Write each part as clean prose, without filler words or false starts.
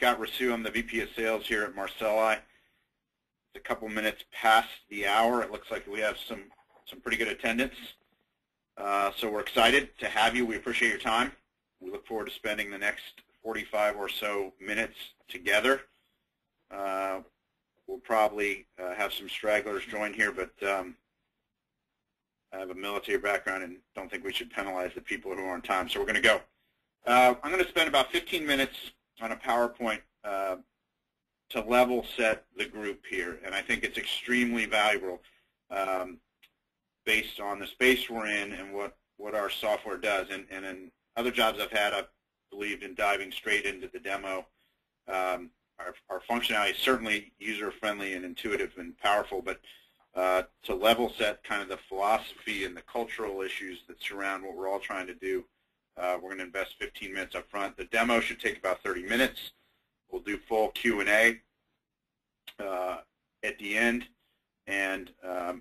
Scott Rasu. I'm the VP of Sales here at Marseli. It's a couple minutes past the hour. It looks like we have some pretty good attendance. So we're excited to have you. We appreciate your time. We look forward to spending the next 45 or so minutes together. We'll probably have some stragglers join here, but I have a military background and don't think we should penalize the people who are on time. So we're going to go. I'm going to spend about 15 minutes on a PowerPoint to level set the group here, and I think it's extremely valuable based on the space we're in and what our software does. And in other jobs I've had, I've believed in diving straight into the demo. Our functionality is certainly user-friendly and intuitive and powerful, but to level set kind of the philosophy and the cultural issues that surround what we're all trying to do, we're going to invest 15 minutes up front. The demo should take about 30 minutes. We'll do full Q&A at the end, and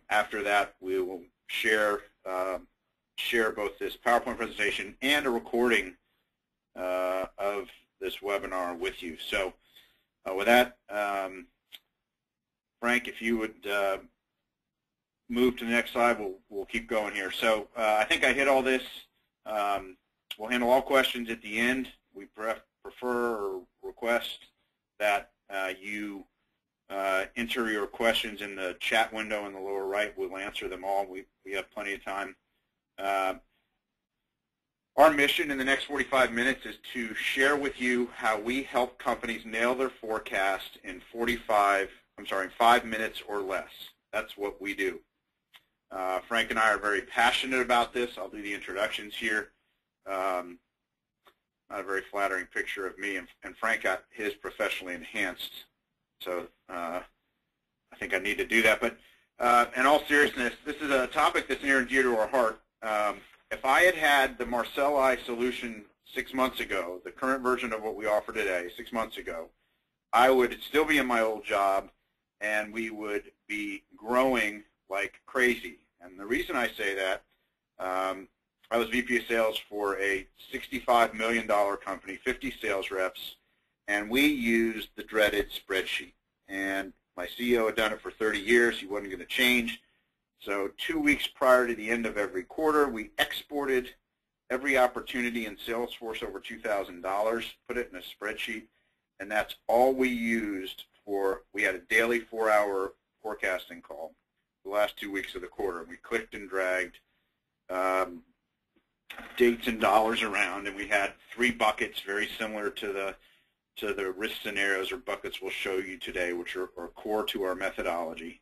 after that we will share both this PowerPoint presentation and a recording of this webinar with you. So with that, Frank, if you would move to the next slide, we'll keep going here. So I think I hit all this. We'll handle all questions at the end. We prefer or request that you enter your questions in the chat window in the lower right. We'll answer them all. We have plenty of time. Our mission in the next 45 minutes is to share with you how we help companies nail their forecast in 5 minutes or less. That's what we do. Frank and I are very passionate about this. I'll do the introductions here. Not a very flattering picture of me, and Frank got his professionally enhanced, so I think I need to do that. But in all seriousness, this is a topic that's near and dear to our heart. If I had had the Marseli solution 6 months ago, the current version of what we offer today, 6 months ago, I would still be in my old job, and we would be growing like crazy. And the reason I say that, I was VP of Sales for a $65 million company, 50 sales reps, and we used the dreaded spreadsheet. And my CEO had done it for 30 years. He wasn't going to change. So 2 weeks prior to the end of every quarter, we exported every opportunity in Salesforce over $2,000, put it in a spreadsheet, and that's all we used for, we had a daily 4-hour forecasting call the last 2 weeks of the quarter. We clicked and dragged dates and dollars around, and we had 3 buckets very similar to the risk scenarios or buckets we'll show you today, which are core to our methodology.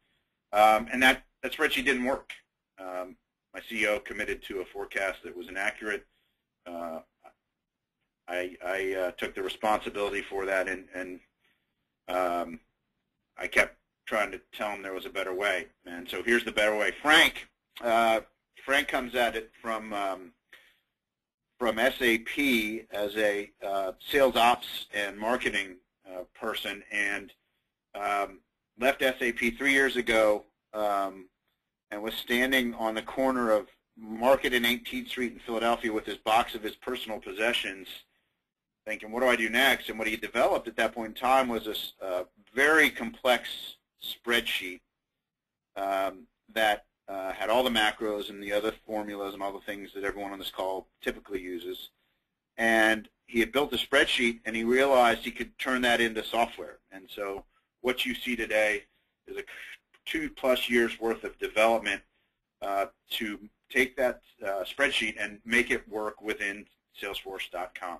And that spreadsheet didn't work. My CEO committed to a forecast that was inaccurate. I took the responsibility for that, and I kept trying to tell him there was a better way. And so here's the better way. Frank comes at it from SAP as a sales ops and marketing person, and left SAP 3 years ago and was standing on the corner of Market and 18th Street in Philadelphia with his box of his personal possessions, thinking, what do I do next? And what he developed at that point in time was a very complex spreadsheet that had all the macros and the other formulas and all the things that everyone on this call typically uses. And he had built a spreadsheet, and he realized he could turn that into software. And so what you see today is a 2+ years worth of development to take that spreadsheet and make it work within Salesforce.com.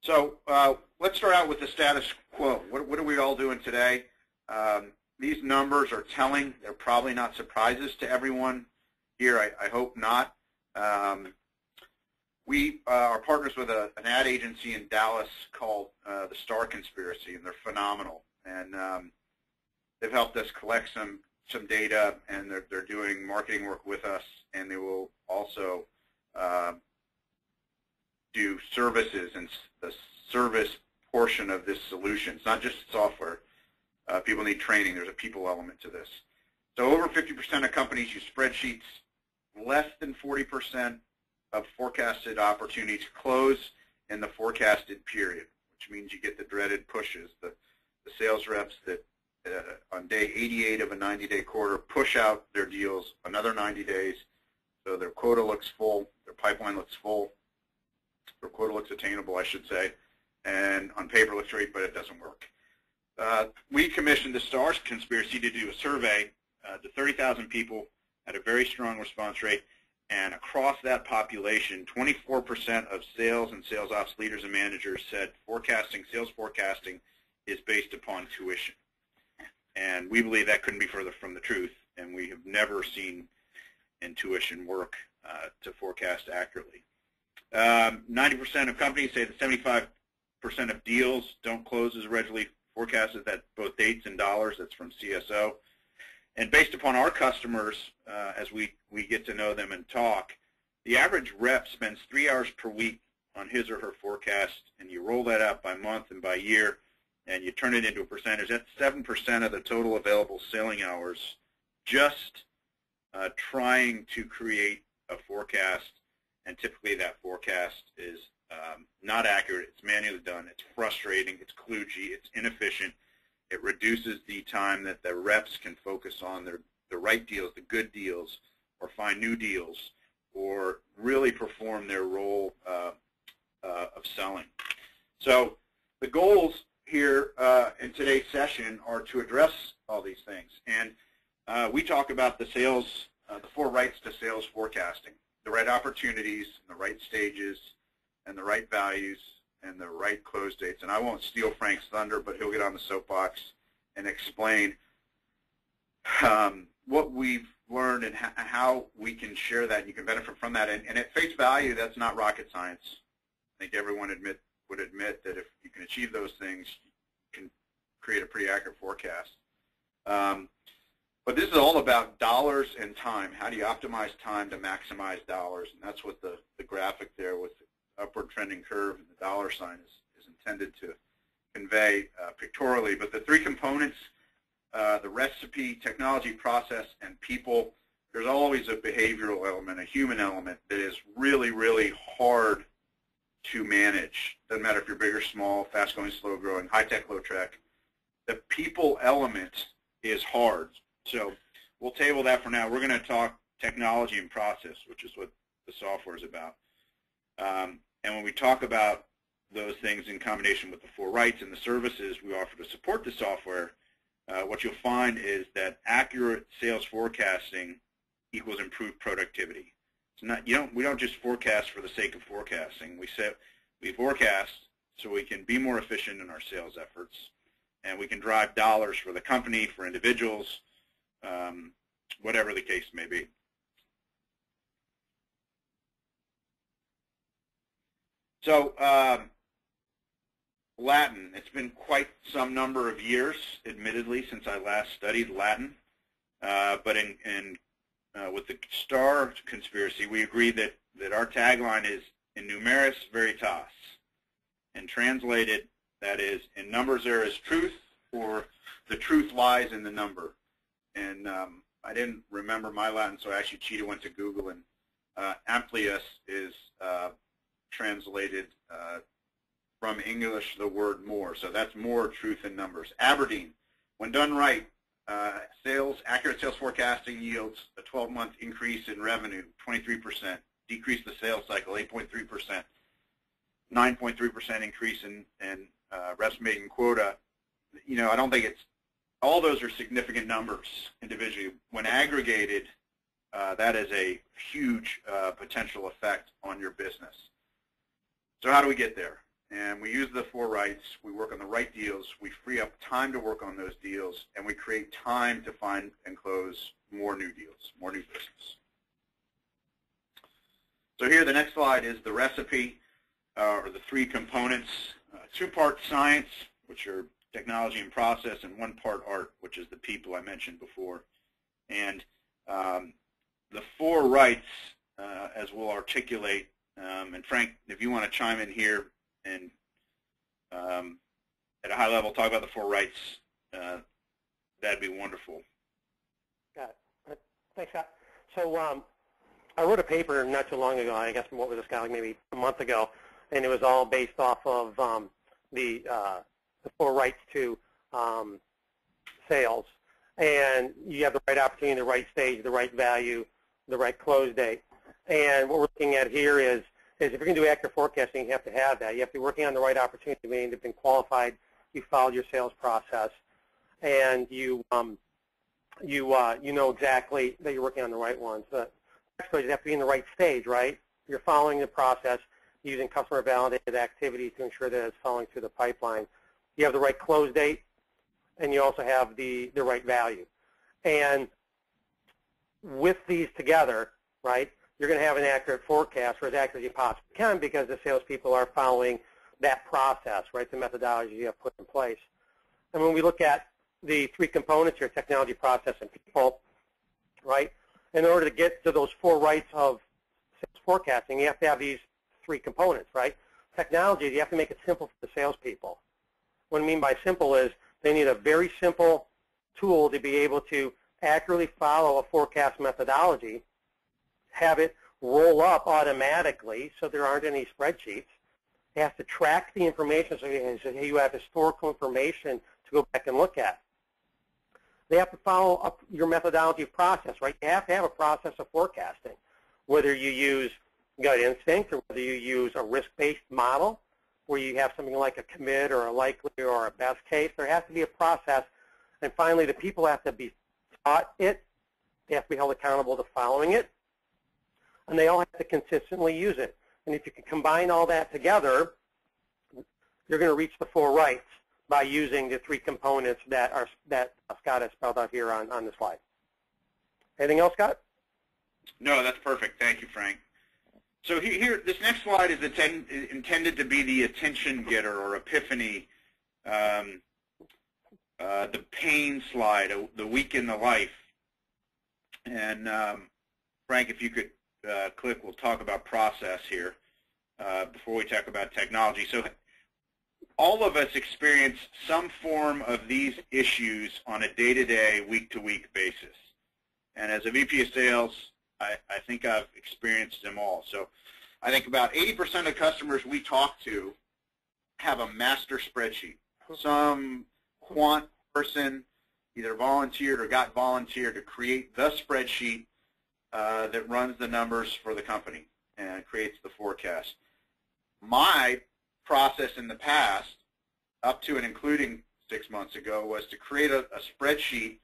So let's start out with the status quo. What are we all doing today? These numbers are telling. They're probably not surprises to everyone here. I hope not. We are partners with an ad agency in Dallas called the Star Conspiracy, and they're phenomenal. And they've helped us collect some data, and they're doing marketing work with us, and they will also do services and the service portion of this solution. It's not just software. People need training. There's a people element to this. So over 50% of companies use spreadsheets. Less than 40% of forecasted opportunities close in the forecasted period, which means you get the dreaded pushes. The sales reps that on day 88 of a 90-day quarter push out their deals another 90 days, so their quota looks full, their pipeline looks full, their quota looks attainable, I should say, and on paper looks great, but it doesn't work. We commissioned the STARS Conspiracy to do a survey to 30,000 people at a very strong response rate, and across that population, 24% of sales and sales ops leaders and managers said sales forecasting is based upon tuition. And we believe that couldn't be further from the truth, and we have never seen intuition work to forecast accurately. 90% of companies say that 75% of deals don't close as originally forecasted. That's both dates and dollars. That's from CSO. And based upon our customers, as we get to know them and talk, the average rep spends 3 hours per week on his or her forecast, and you roll that out by month and by year, and you turn it into a percentage. That's 7% of the total available selling hours just trying to create a forecast, and typically that forecast is not accurate. It's manually done. It's frustrating. It's kludgy. It's inefficient. It reduces the time that the reps can focus on the right deals, the good deals, or find new deals, or really perform their role of selling. So the goals here in today's session are to address all these things. And we talk about the 4 rights to sales forecasting: the right opportunities, the right stages, and the right values, and the right close dates. And I won't steal Frank's thunder, but he'll get on the soapbox and explain what we've learned and how we can share that and you can benefit from that. And at face value, that's not rocket science. I think everyone would admit that if you can achieve those things, you can create a pretty accurate forecast. But this is all about dollars and time. How do you optimize time to maximize dollars? And that's what the graphic there with the upward trending curve and the dollar sign is intended to convey pictorially. But the 3 components, the recipe, technology, process, and people, there's always a behavioral element, a human element that is really, really hard to manage. Doesn't matter if you're big or small, fast-going, slow-growing, high-tech, low-tech. The people element is hard. So we'll table that for now. We're going to talk technology and process, which is what the software is about. And when we talk about those things in combination with the 4 rights and the services we offer to support the software, what you'll find is that accurate sales forecasting equals improved productivity. It's not, we don't just forecast for the sake of forecasting. We forecast so we can be more efficient in our sales efforts, and we can drive dollars for the company, for individuals, whatever the case may be. So Latin, it's been quite some number of years, admittedly, since I last studied Latin. But with the STAR Conspiracy, we agreed that our tagline is in numeris veritas. And translated, that is, in numbers there is truth, or the truth lies in the number. And I didn't remember my Latin, so I actually cheated, went to Google, and amplius is translated from English the word more. So that's more truth in numbers. Aberdeen, when done right, accurate sales forecasting yields a 12-month increase in revenue, 23%, decrease the sales cycle, 8.3%, 9.3% increase in reps making quota. I don't think all those are significant numbers individually. When aggregated, that is a huge potential effect on your business. So how do we get there? And we use the 4 rights. We work on the right deals. We free up time to work on those deals, and we create time to find and close more new deals, more new business. So here, the next slide is the recipe, or the 3 components. 2-part science, which are technology and process, and 1 part art, which is the people I mentioned before. And the 4 rights, as we'll articulate, and Frank, if you want to chime in here and at a high level talk about the 4 rights, that'd be wonderful. Got it. Thanks, Scott. So I wrote a paper not too long ago, I guess, what was this, Scott, like maybe a month ago, and it was all based off of the 4 rights to sales. And you have the right opportunity, the right stage, the right value, the right close date. And what we're looking at here is if you're going to do accurate forecasting, you have to have that. You have to be working on the right opportunity, meaning you've been qualified, you followed your sales process, and you know exactly that you're working on the right ones. The next page, you have to be in the right stage, right? You're following the process using customer validated activity to ensure that it's following through the pipeline. You have the right close date, and you also have the right value. And with these together, right, you're going to have an accurate forecast, or as accurate as you possibly can, because the salespeople are following that process, right, the methodology you have put in place. And when we look at the 3 components here, technology, process, and people, right, in order to get to those 4 rights of sales forecasting, you have to have these 3 components, right? Technology, you have to make it simple for the salespeople. What I mean by simple is they need a very simple tool to be able to accurately follow a forecast methodology, have it roll up automatically so there aren't any spreadsheets. It has to track the information so you have historical information to go back and look at. They have to follow up your methodology of process, right? You have to have a process of forecasting, whether you use gut instinct or whether you use a risk-based model where you have something like a commit or a likely or a best case. There has to be a process. And finally, the people have to be taught it. They have to be held accountable to following it. And they all have to consistently use it. And if you can combine all that together, you're going to reach the 4 rights by using the 3 components that Scott has spelled out here on the slide. Anything else, Scott? No, that's perfect. Thank you, Frank. So here, this next slide is intended to be the attention getter or epiphany, the pain slide, the week in the life. And Frank, if you could click, we'll talk about process here before we talk about technology. So all of us experience some form of these issues on a day-to-day, week-to-week basis. And as a VP of sales, I think I've experienced them all. So I think about 80% of customers we talk to have a master spreadsheet. Some quant person either volunteered or got volunteered to create the spreadsheet that runs the numbers for the company and creates the forecast. My process in the past, up to and including 6 months ago, was to create a spreadsheet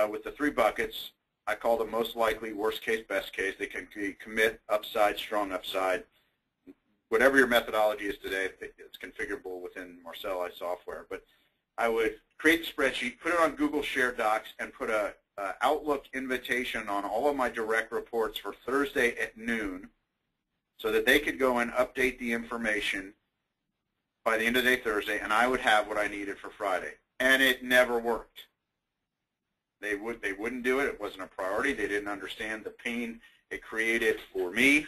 with the 3 buckets. I call them most likely, worst case, best case. They can be commit, upside, strong upside. Whatever your methodology is today, it's configurable within Marseli software. But I would create the spreadsheet, put it on Google Shared Docs, and put a Outlook invitation on all of my direct reports for Thursday at noon so that they could go and update the information by the end of the day Thursday, and I would have what I needed for Friday. And it never worked. They wouldn't do it. It wasn't a priority. They didn't understand the pain it created for me.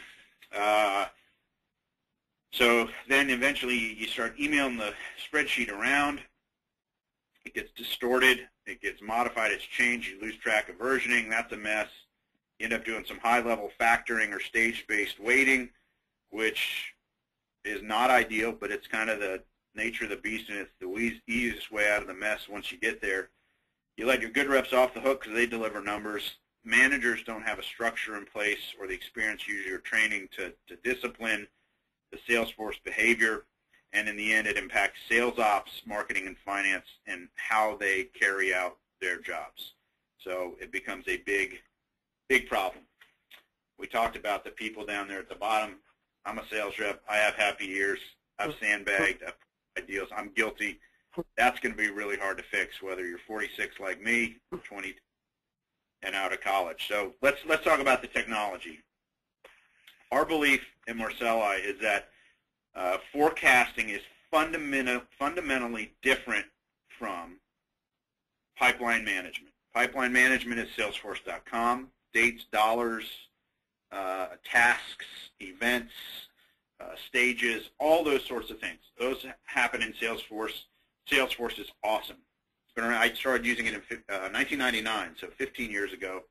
So then eventually you start emailing the spreadsheet around. It gets distorted. It gets modified. It's changed. You lose track of versioning. That's a mess. You end up doing some high-level factoring or stage-based weighting, which is not ideal, but it's kind of the nature of the beast, and it's the easiest way out of the mess once you get there. You let your good reps off the hook because they deliver numbers. Managers don't have a structure in place or the experience, usually, or training to discipline the Salesforce behavior. And in the end, it impacts sales ops, marketing, and finance, and how they carry out their jobs. So it becomes a big, big problem. We talked about the people down there at the bottom. I'm a sales rep. I have happy years. I've sandbagged. I've put deals. I'm guilty. That's going to be really hard to fix, whether you're 46 like me, 20 and out of college. So let's talk about the technology. Our belief in Marseli is that forecasting is fundamentally different from pipeline management. Pipeline management is Salesforce.com, dates, dollars, tasks, events, stages, all those sorts of things. Those happen in Salesforce. Salesforce is awesome. It's been around, I started using it in 1999, so 15 years ago.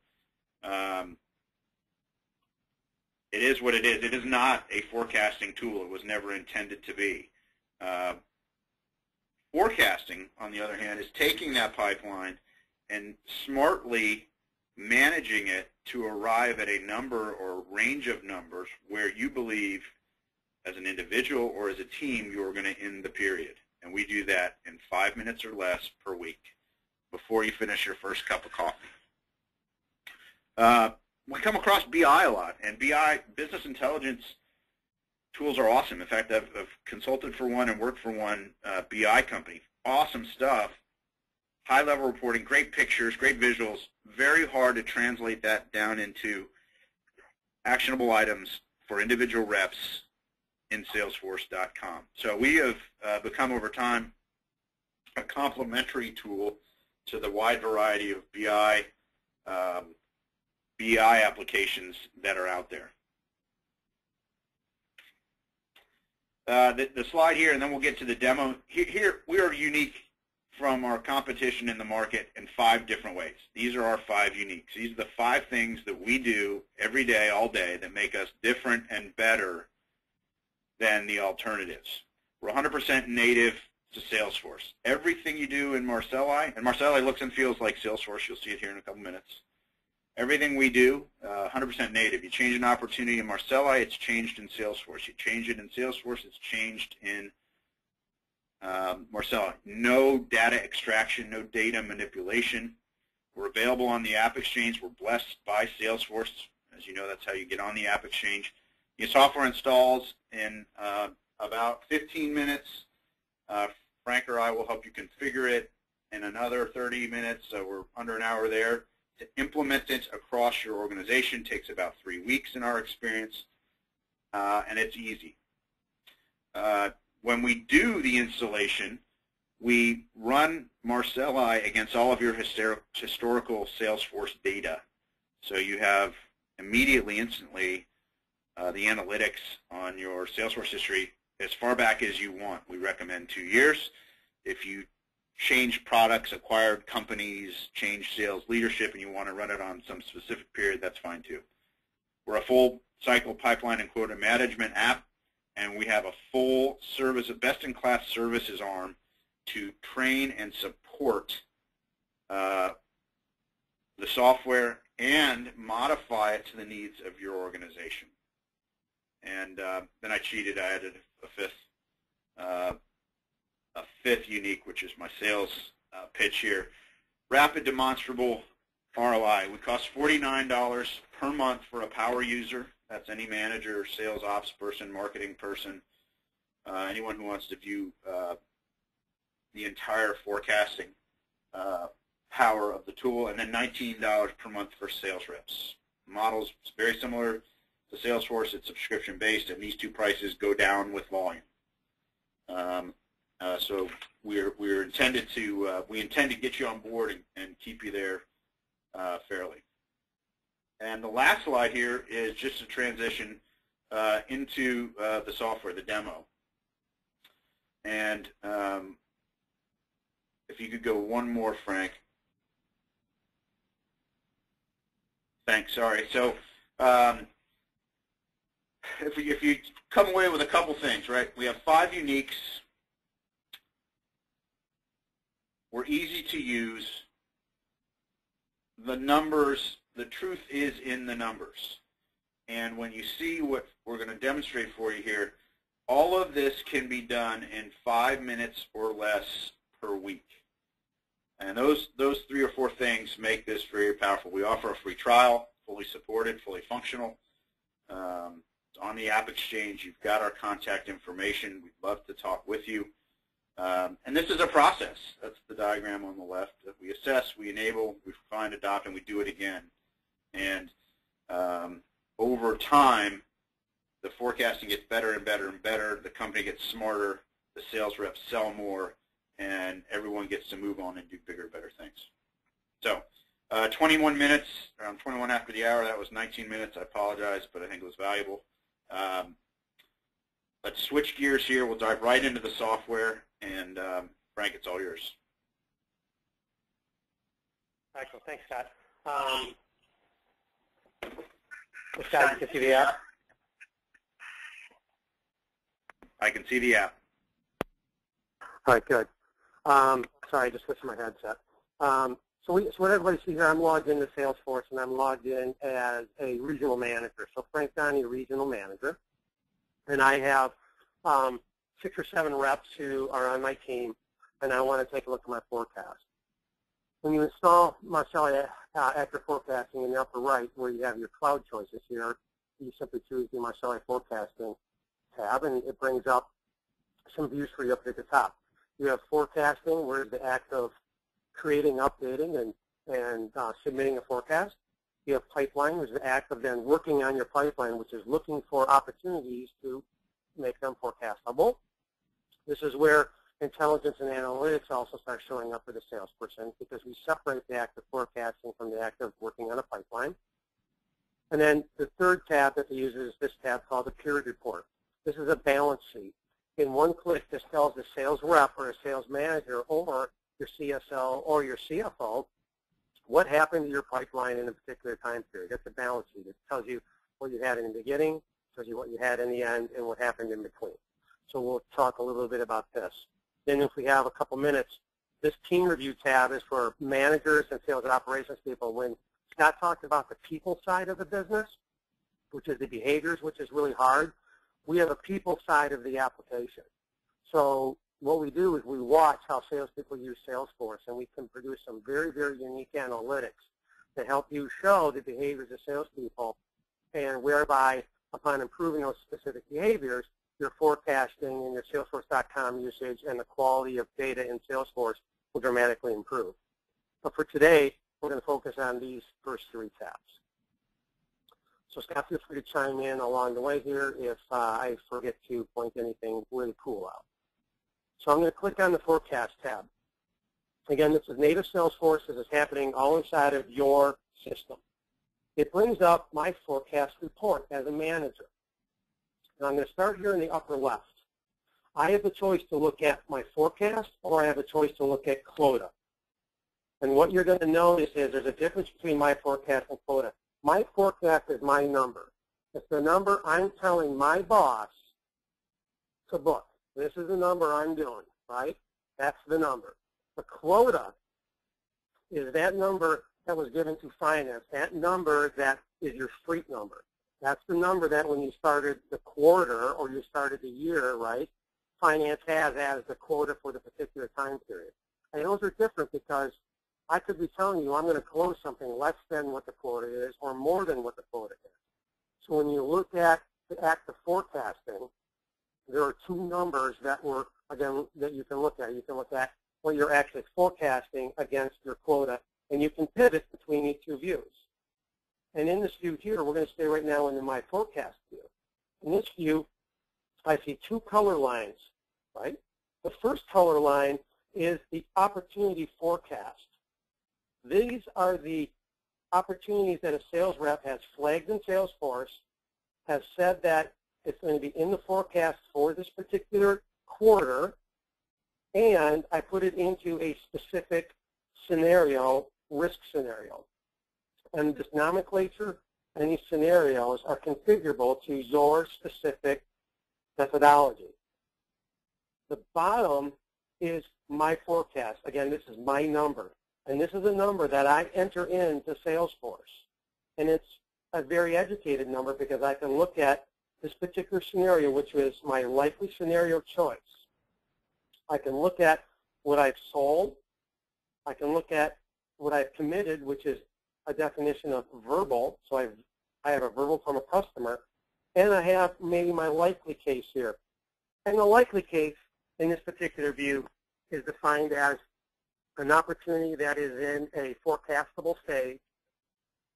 it is what it is. It is not a forecasting tool. It was never intended to be. Forecasting, on the other hand, is taking that pipeline and smartly managing it to arrive at a number or range of numbers where you believe, as an individual or as a team, you're going to end the period. And we do that in 5 minutes or less per week before you finish your first cup of coffee. We come across BI a lot, and BI, business intelligence tools, are awesome. In fact, I've consulted for one and worked for one BI company. Awesome stuff. High-level reporting, great pictures, great visuals. Very hard to translate that down into actionable items for individual reps in Salesforce.com. So we have become, over time, a complementary tool to the wide variety of BI applications that are out there. The slide here, and then we'll get to the demo. Here we are unique from our competition in the market in 5 different ways. These are our 5 uniques. These are the 5 things that we do every day, all day, that make us different and better than the alternatives. We're 100% native to Salesforce. Everything you do in Marseli, and Marseli looks and feels like Salesforce. You'll see it here in a couple minutes. Everything we do, 100% native. You change an opportunity in Marseli, it's changed in Salesforce. You change it in Salesforce, it's changed in Marseli. No data extraction, no data manipulation. We're available on the App Exchange. We're blessed by Salesforce. As you know, that's how you get on the App Exchange. Your software installs in about 15 minutes. Frank or I will help you configure it in another 30 minutes, so we're under an hour there. To implement it across your organization takes about 3 weeks in our experience, and it's easy. When we do the installation, we run Marseli against all of your historical Salesforce data. So you have immediately, instantly, the analytics on your Salesforce history as far back as you want. We recommend 2 years. If you change products, acquired companies, change sales leadership, and you want to run it on some specific period, that's fine too. We're a full cycle pipeline and quota management app, and we have a full service, a best-in-class services arm to train and support the software and modify it to the needs of your organization. And then I cheated. I added a fifth unique, which is my sales pitch here. Rapid demonstrable ROI. We cost $49 per month for a power user. That's any manager, sales ops person, marketing person, anyone who wants to view the entire forecasting power of the tool, and then $19 per month for sales reps. Model's very similar to Salesforce. It's subscription-based, and these 2 prices go down with volume. So we intend to get you on board and keep you there fairly. And the last slide here is just a transition into the software, the demo. And if you could go one more, Frank. Thanks. Sorry. So if you come away with a couple things, right? We have 5 uniques. We're easy to use. The numbers, the truth is in the numbers. And when you see what we're going to demonstrate for you here, all of this can be done in 5 minutes or less per week. And those 3 or 4 things make this very powerful. We offer a free trial, fully supported, fully functional. It's on the App Exchange. You've got our contact information. We'd love to talk with you. And this is a process. That's the diagram on the left. That we assess, we enable, we find, adopt, and we do it again. And over time, the forecasting gets better and better and better. The company gets smarter. The sales reps sell more, and everyone gets to move on and do bigger, better things. So 21 minutes, around 21 after the hour. That was 19 minutes. I apologize, but I think it was valuable. Let's switch gears here. We'll dive right into the software. And Frank, it's all yours. Excellent. Thanks, Scott. Scott, you can see the app? I can see the app. All right, good. Sorry, I just switched my headset. So what everybody sees here, I'm logged into Salesforce, and I'm logged in as a regional manager. So Frank Donnie, regional manager. And I have 6 or 7 reps who are on my team, and I want to take a look at my forecast. When you install Marseli after forecasting in the upper right, where you have your cloud choices here, you simply choose the Marseli forecasting tab, and it brings up some views for you up at the top. You have forecasting, where the act of creating, updating, and submitting a forecast. You have pipeline, which is the act of then working on your pipeline, which is looking for opportunities to make them forecastable. This is where intelligence and analytics also start showing up for the salesperson, because we separate the act of forecasting from the act of working on a pipeline. And then the third tab that they use is this tab called the period report. This is a balance sheet. In one click, this tells the sales rep or a sales manager or your CSO or your CFO what happened to your pipeline in a particular time period. That's a balance sheet. It tells you what you had in the beginning, tells you what you had in the end, and what happened in between. So we'll talk a little bit about this. Then if we have a couple minutes, this team review tab is for managers and sales and operations people. When Scott talked about the people side of the business, which is the behaviors, which is really hard, we have a people side of the application. So what we do is we watch how salespeople use Salesforce, and we can produce some very, very unique analytics to help you show the behaviors of salespeople, and whereby upon improving those specific behaviors, your forecasting and your Salesforce.com usage and the quality of data in Salesforce will dramatically improve. But for today, we're going to focus on these first 3 tabs. So Scott, feel free to chime in along the way here if I forget to point anything really cool out. So I'm going to click on the Forecast tab. Again, this is native Salesforce. This is happening all inside of your system. It brings up my forecast report as a manager. And I'm going to start here in the upper left. I have the choice to look at my forecast, or I have a choice to look at quota. And what you're going to notice is there's a difference between my forecast and quota. My forecast is my number. It's the number I'm telling my boss to book. This is the number I'm doing, right? That's the number. The quota is that number that was given to finance, that number that is your street number. That's the number that when you started the quarter or you started the year, right, finance has as the quota for the particular time period. And those are different because I could be telling you I'm going to close something less than what the quota is or more than what the quota is. So when you look at the act of forecasting, there are 2 numbers that were, again, that you can look at. You can look at what you're actually forecasting against your quota, and you can pivot between these 2 views. And in this view here, we're going to stay right now in my forecast view. In this view, I see 2 color lines, right? The first color line is the opportunity forecast. These are the opportunities that a sales rep has flagged in Salesforce, has said that it's going to be in the forecast for this particular quarter, and I put it into a specific scenario, risk scenario. And this nomenclature and these scenarios are configurable to your specific methodology. The bottom is my forecast. Again, this is my number. And this is a number that I enter into Salesforce. And it's a very educated number because I can look at this particular scenario, which is my likely scenario choice. I can look at what I've sold. I can look at what I've committed, which is a definition of verbal. So I have a verbal from a customer. And I have maybe my likely case here. And the likely case in this particular view is defined as an opportunity that is in a forecastable stage,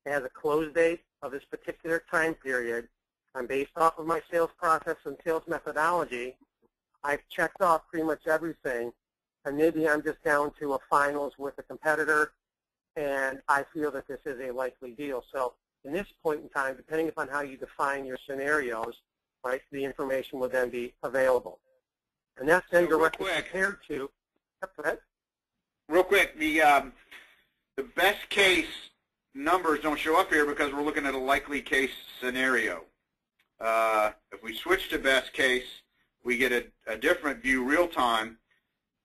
has a close date of this particular time period. I'm based off of my sales process and sales methodology. I've checked off pretty much everything, and maybe I'm just down to a finals with a competitor, and I feel that this is a likely deal. So in this point in time, depending upon how you define your scenarios, right, the information will then be available. And that's then directly compared to, go ahead. Real quick, the best case numbers don't show up here because we're looking at a likely case scenario. If we switch to best case, we get a different view real time,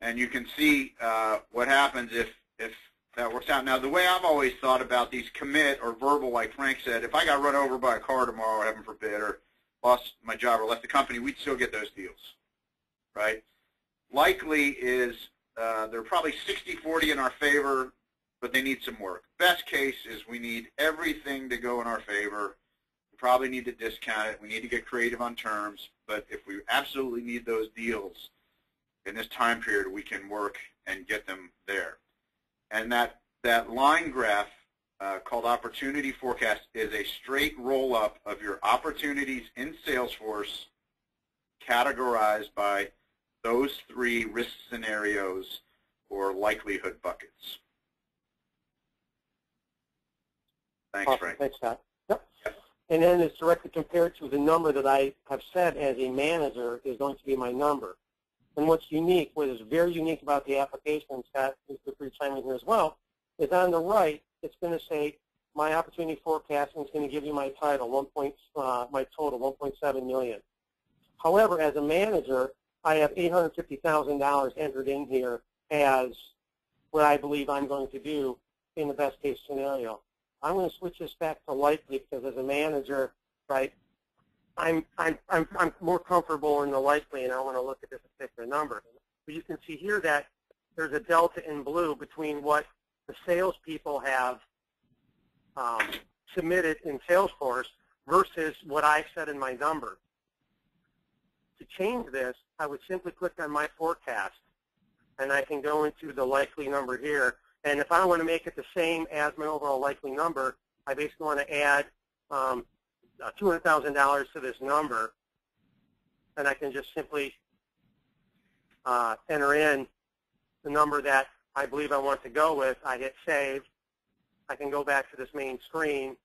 and you can see what happens if that works out. Now, the way I've always thought about these commit or verbal, like Frank said, if I got run over by a car tomorrow, heaven forbid, or lost my job or left the company, we'd still get those deals, right? Likely is they're probably 60-40 in our favor, but they need some work. Best case is we need everything to go in our favor. We probably need to discount it. We need to get creative on terms. But if we absolutely need those deals in this time period, we can work and get them there. And that line graph called Opportunity Forecast is a straight roll-up of your opportunities in Salesforce categorized by those 3 risk scenarios or likelihood buckets. Thanks, Awesome. Frank. Thanks, Scott. Yep. And then it's directly compared to the number that I have said as a manager is going to be my number. And what's unique, what is very unique about the application, Scott, is the free chime in here as well, is on the right, it's going to say my opportunity forecasting is going to give you my title, my total, 1.7 million. However, as a manager, I have $850,000 entered in here as what I believe I'm going to do in the best case scenario. I'm going to switch this back to likely because as a manager, right, I'm more comfortable in the likely, and I want to look at this particular number. But you can see here that there's a delta in blue between what the salespeople have submitted in Salesforce versus what I said in my number. To change this, I would simply click on my forecast, and I can go into the likely number here. And if I want to make it the same as my overall likely number, I basically want to add $200,000 to this number, and I can just simply enter in the number that I believe I want to go with. I hit save. I can go back to this main screen.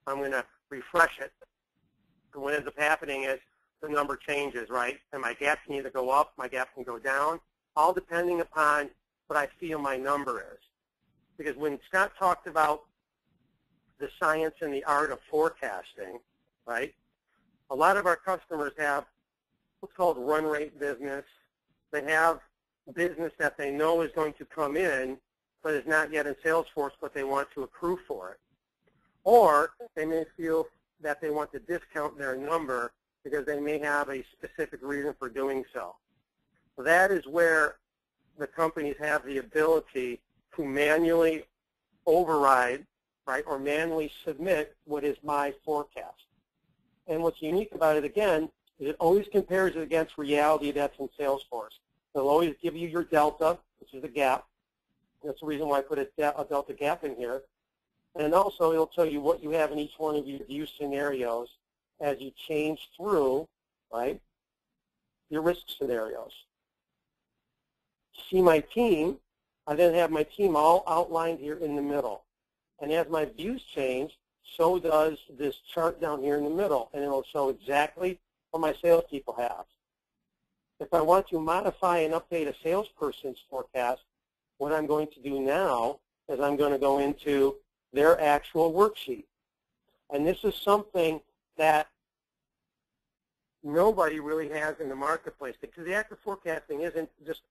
I'm going to refresh it. And what ends up happening is the number changes, right? And my gap can either go up, my gap can go down, all depending upon what I feel my number is. Because when Scott talked about the science and the art of forecasting, right, a lot of our customers have what's called run rate business. They have business that they know is going to come in, but is not yet in Salesforce, but they want to accrue for it. Or they may feel that they want to discount their number because they may have a specific reason for doing so. That is where the companies have the ability to manually override, right, or manually submit what is my forecast. And what's unique about it, again, is it always compares it against reality that's in Salesforce. It'll always give you your delta, which is a gap. That's the reason why I put a delta gap in here. And also, it'll tell you what you have in each one of your view scenarios as you change through, right, your risk scenarios. See my team, I then have my team all outlined here in the middle. And as my views change, so does this chart down here in the middle, and it'll show exactly what my salespeople have. If I want to modify and update a salesperson's forecast, what I'm going to do now is I'm going to go into their actual worksheet. And this is something that nobody really has in the marketplace, because the active forecasting isn't just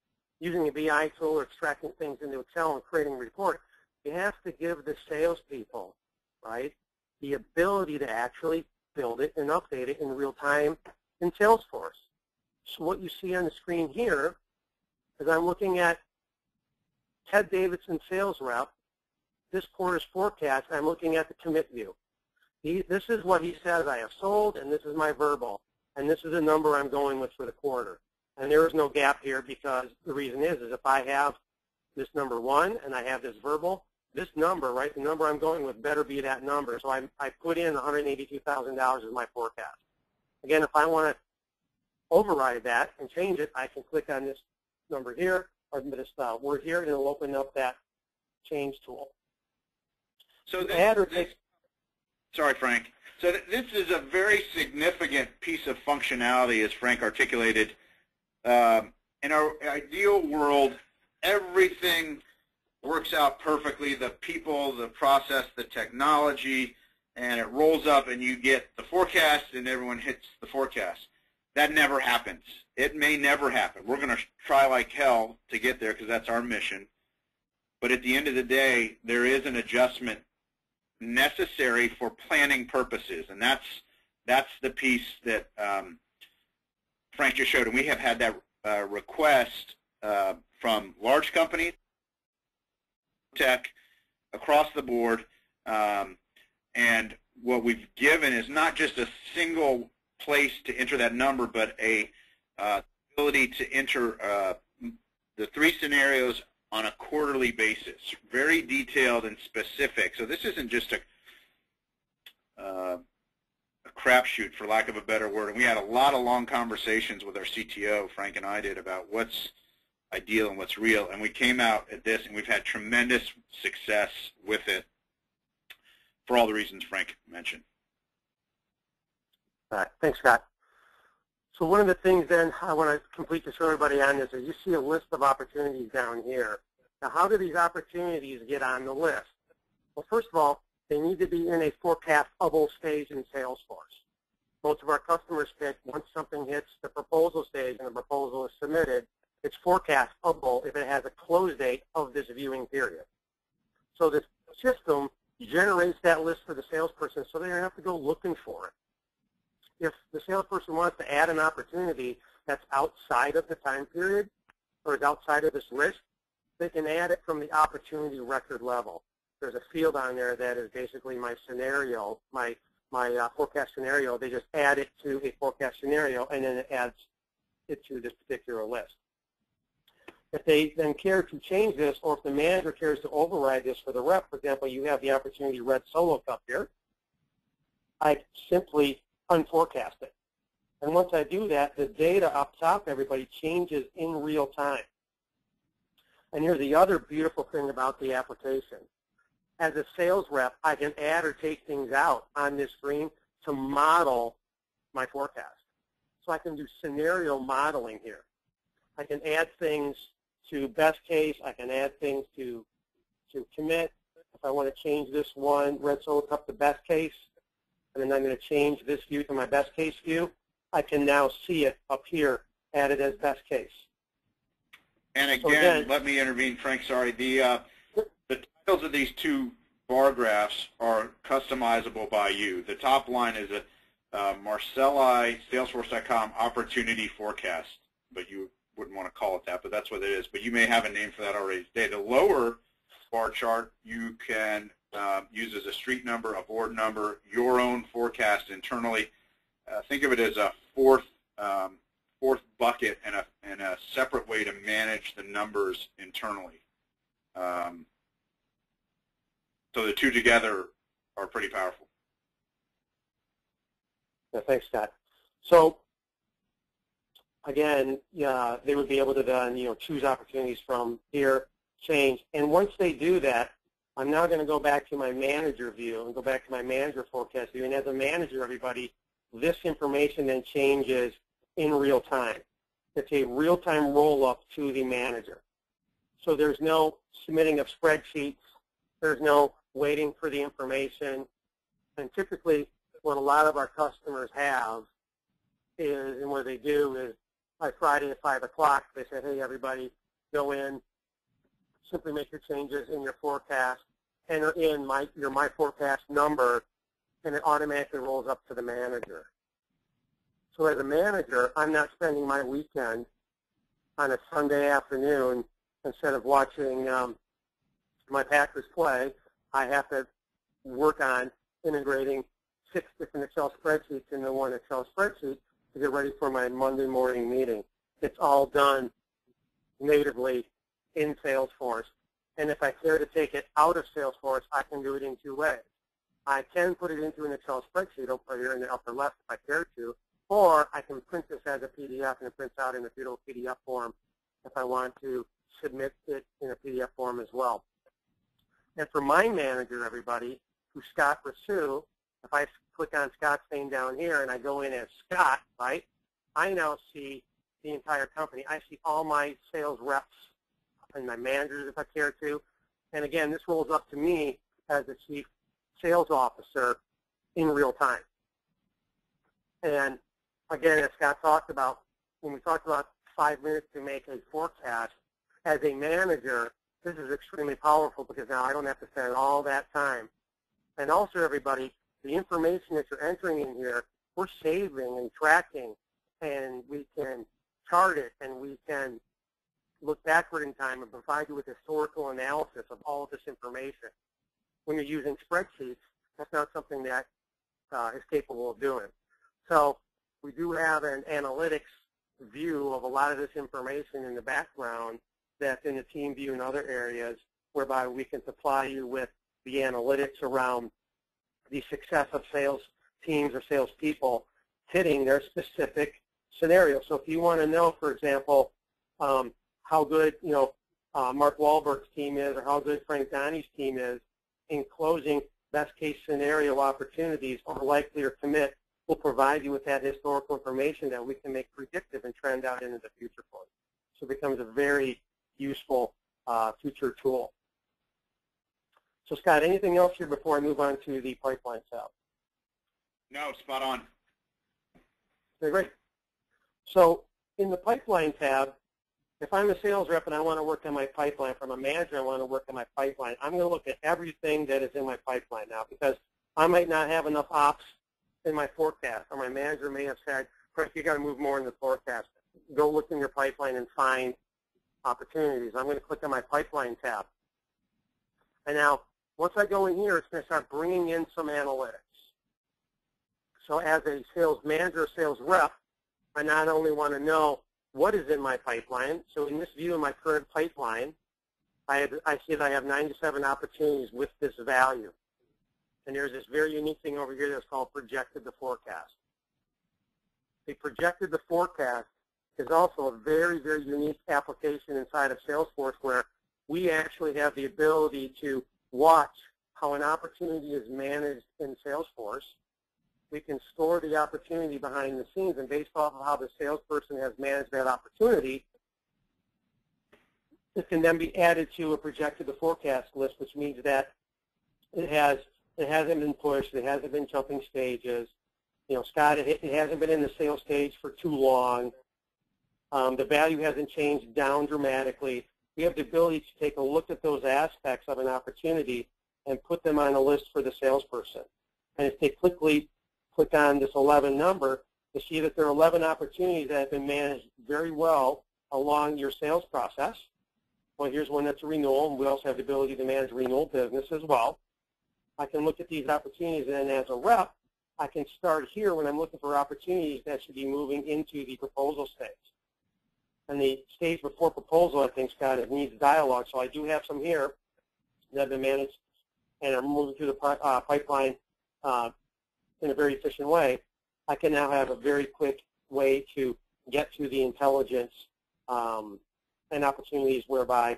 using a BI tool or extracting things into Excel and creating a report. You have to give the salespeople, right, the ability to actually build it and update it in real time in Salesforce. So what you see on the screen here is I'm looking at Ted Davidson sales rep, this quarter's forecast. I'm looking at the commit view. This is what he says I have sold, and this is my verbal, and this is the number I'm going with for the quarter. And there is no gap here because the reason is if I have this number 1 and I have this verbal, this number, right, the number I'm going with better be that number. So I put in $182,000 as my forecast. Again, if I want to override that and change it, I can click on this number here or this word here, and it'll open up that change tool. So sorry, Frank. So this is a very significant piece of functionality, as Frank articulated. In our ideal world, everything works out perfectly, the people, the process, the technology, and it rolls up and you get the forecast and everyone hits the forecast. that never happens. It may never happen. We're going to try like hell to get there because that's our mission. But at the end of the day, there is an adjustment necessary for planning purposes, and that's the piece that Frank just showed. And we have had that request from large companies, tech, across the board, and what we've given is not just a single place to enter that number, but a ability to enter the 3 scenarios on a quarterly basis, very detailed and specific. So this isn't just a crapshoot, for lack of a better word. And we had a lot of long conversations with our CTO, Frank and I did, about what's ideal and what's real. And we came out at this, and we've had tremendous success with it for all the reasons Frank mentioned. All right. Thanks, Scott. So one of the things then I want to complete to show everybody on this is you see a list of opportunities down here. Now, how do these opportunities get on the list? Well, first of all, they need to be in a forecastable stage in Salesforce. Most of our customers pick once something hits the proposal stage and the proposal is submitted, it's forecastable if it has a close date of this viewing period. So this system generates that list for the salesperson so they don't have to go looking for it. If the salesperson wants to add an opportunity that's outside of the time period or is outside of this list, they can add it from the opportunity record level. There's a field on there that is basically my scenario, my forecast scenario. They just add it to a forecast scenario, and then it adds it to this particular list. If they then care to change this, or if the manager cares to override this for the rep, for example, you have the opportunity red solo cup here, I simply unforecast it. And once I do that, the data up top, everybody, changes in real time. And here's the other beautiful thing about the application. As a sales rep, I can add or take things out on this screen to model my forecast. So I can do scenario modeling here. I can add things to best case. I can add things to commit. If I want to change this one, red solo cup to best case, and then I'm going to change this view to my best case view, I can now see it up here added as best case. And again, let me intervene, Frank, sorry. The titles of these 2 bar graphs are customizable by you. The top line is a Marseli, Salesforce.com opportunity forecast, but you wouldn't want to call it that, but that's what it is. But you may have a name for that already today. The lower bar chart you can use as a street number, a board number, your own forecast internally. Think of it as a fourth bucket and a separate way to manage the numbers internally. So the 2 together are pretty powerful. Yeah, thanks, Scott. So again, yeah, they would be able to then choose opportunities from here, change, and once they do that, I'm now going to go back to my manager view and go back to my manager forecast view. And as a manager, everybody, this information then changes in real time. It's a real-time roll-up to the manager. So there's no submitting of spreadsheets. There's no waiting for the information. And typically, what a lot of our customers have is, and what they do is, by Friday at 5 o'clock, they say, hey, everybody, go in, simply make your changes in your forecast, enter in your my forecast number, and it automatically rolls up to the manager. So as a manager, I'm not spending my weekend on a Sunday afternoon instead of watching my Packers play. I have to work on integrating 6 different Excel spreadsheets into one Excel spreadsheet to get ready for my Monday morning meeting. It's all done natively in Salesforce. And if I care to take it out of Salesforce, I can do it in 2 ways. I can put it into an Excel spreadsheet over here in the upper left if I care to, or I can print this as a PDF and it prints out in a beautiful PDF form if I want to submit it in a PDF form as well. And for my manager, everybody, who's Scott Rasu, if I click on Scott's name down here and I go in as Scott, right, I now see the entire company. I see all my sales reps and my managers if I care to. And again, this rolls up to me as the chief sales officer in real time. And again, as Scott talked about, when we talked about 5 minutes to make a forecast, as a manager, this is extremely powerful because now I don't have to spend all that time. And also, everybody, the information that you're entering in here, we're saving and tracking, and we can chart it, and we can look backward in time and provide you with historical analysis of all of this information. When you're using spreadsheets, that's not something that is capable of doing. So we do have an analytics view of a lot of this information in the background that's in the team view and other areas, whereby we can supply you with the analytics around the success of sales teams or salespeople hitting their specific scenario. So if you want to know, for example, how good Mark Wahlberg's team is, or how good Frank Donnie's team is in closing best case scenario opportunities or likely or commit, we'll provide you with that historical information that we can make predictive and trend out into the future for you. So it becomes a very useful future tool. So Scott, anything else here before I move on to the pipeline tab? No, spot on. Okay, great. So in the pipeline tab, if I'm a sales rep and I want to work on my pipeline, if I'm a manager I want to work on my pipeline, I'm going to look at everything that is in my pipeline now, because I might not have enough ops in my forecast, or my manager may have said, Frank, you got to move more in the forecast. Go look in your pipeline and find opportunities. I'm going to click on my pipeline tab. And now, once I go in here, it's going to start bringing in some analytics. So as a sales manager or sales rep, I not only want to know what is in my pipeline. So in this view of my current pipeline, I see that I have 97 opportunities with this value. And there's this very unique thing over here that's called projected to forecast. The projected to forecast is also a very, very unique application inside of Salesforce, where we actually have the ability to watch how an opportunity is managed in Salesforce. We can store the opportunity behind the scenes, and based off of how the salesperson has managed that opportunity, it can then be added to a projected to forecast list, which means that it hasn't been pushed, it hasn't been jumping stages. Scott, it hasn't been in the sales stage for too long. The value hasn't changed down dramatically. We have the ability to take a look at those aspects of an opportunity and put them on a list for the salesperson. And if they click on this 11 number, you see that there are 11 opportunities that have been managed very well along your sales process. Well, here's one that's a renewal, and we also have the ability to manage renewal business as well. I can look at these opportunities, and as a rep, I can start here when I'm looking for opportunities that should be moving into the proposal stage. And the stage before proposal, I think, Scott, it needs dialogue. So I do have some here that have been managed and are moving through the pipeline in a very efficient way. I can now have a very quick way to get to the intelligence and opportunities whereby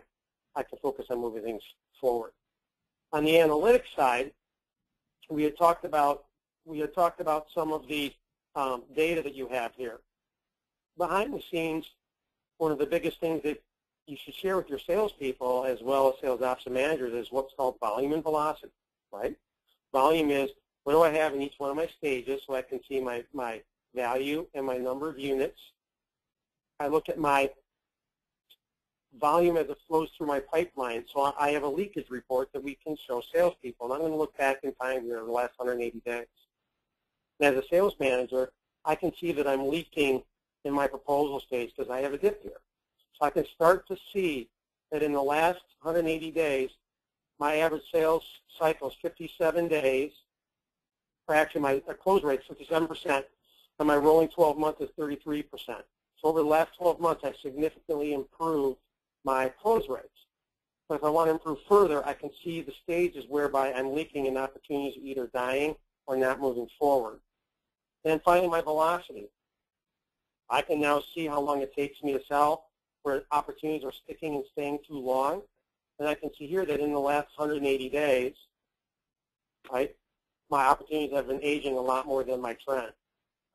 I can focus on moving things forward. On the analytics side, we had talked about some of the data that you have here. Behind the scenes, one of the biggest things that you should share with your salespeople as well as sales ops and managers is what's called volume and velocity, right? Volume is, what do I have in each one of my stages so I can see my value and my number of units. I look at my volume as it flows through my pipeline. So I have a leakage report that we can show salespeople. And I'm going to look back in time here over the last 180 days. And as a sales manager, I can see that I'm leaking in my proposal stage because I have a dip here. So I can start to see that in the last 180 days, my average sales cycle is 57 days. Or actually, my close rate is 57%, and my rolling 12 months is 33%. So over the last 12 months, I've significantly improved my close rates. But if I want to improve further, I can see the stages whereby I'm leaking and opportunities either dying or not moving forward. And finally, my velocity. I can now see how long it takes me to sell, where opportunities are sticking and staying too long. And I can see here that in the last 180 days, right, my opportunities have been aging a lot more than my trend,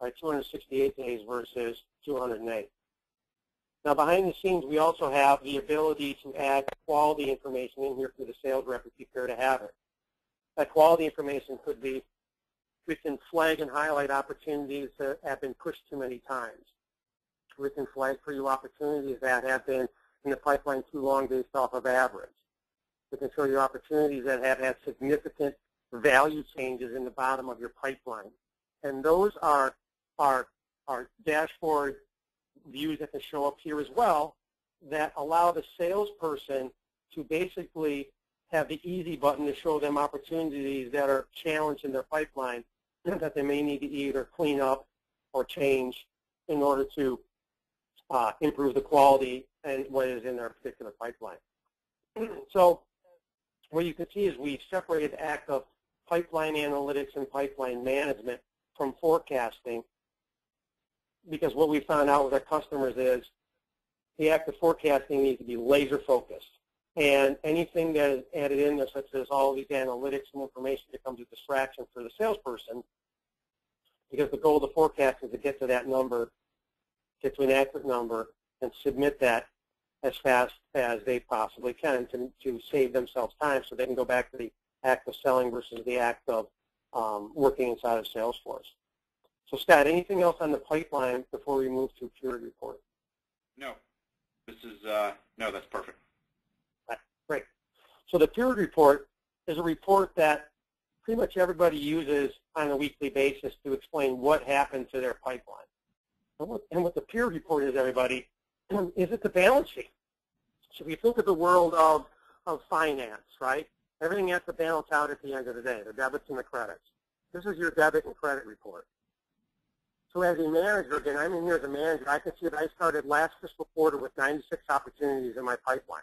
right, 268 days versus 208. Now, behind the scenes, we also have the ability to add quality information in here for the sales rep if you care to have it. That quality information could be We can flag and highlight opportunities that have been pushed too many times. We can flag for you opportunities that have been in the pipeline too long based off of average. We can show you opportunities that have had significant value changes in the bottom of your pipeline. And those are dashboard views that can show up here as well that allow the salesperson to basically have the easy button to show them opportunities that are challenged in their pipeline that they may need to either clean up or change in order to improve the quality and what is in their particular pipeline. So what you can see is we've separated the act of pipeline analytics and pipeline management from forecasting, because what we found out with our customers is the act of forecasting needs to be laser focused. And anything that is added in there, such as all these analytics and information, becomes a distraction for the salesperson, because the goal of the forecast is to get to that number, get to an accurate number, and submit that as fast as they possibly can to save themselves time so they can go back to the act of selling versus the act of working inside of Salesforce. So Scott, anything else on the pipeline before we move to period report? No. This is, no, that's perfect. Great. So the period report is a report that pretty much everybody uses on a weekly basis to explain what happened to their pipeline. And what the period report is, everybody, is it's a balance sheet. So if you think of the world of finance, right, everything has to balance out at the end of the day, the debits and the credits. This is your debit and credit report. So as a manager, again, I'm in here as a manager, I can see that I started last fiscal quarter with 96 opportunities in my pipeline.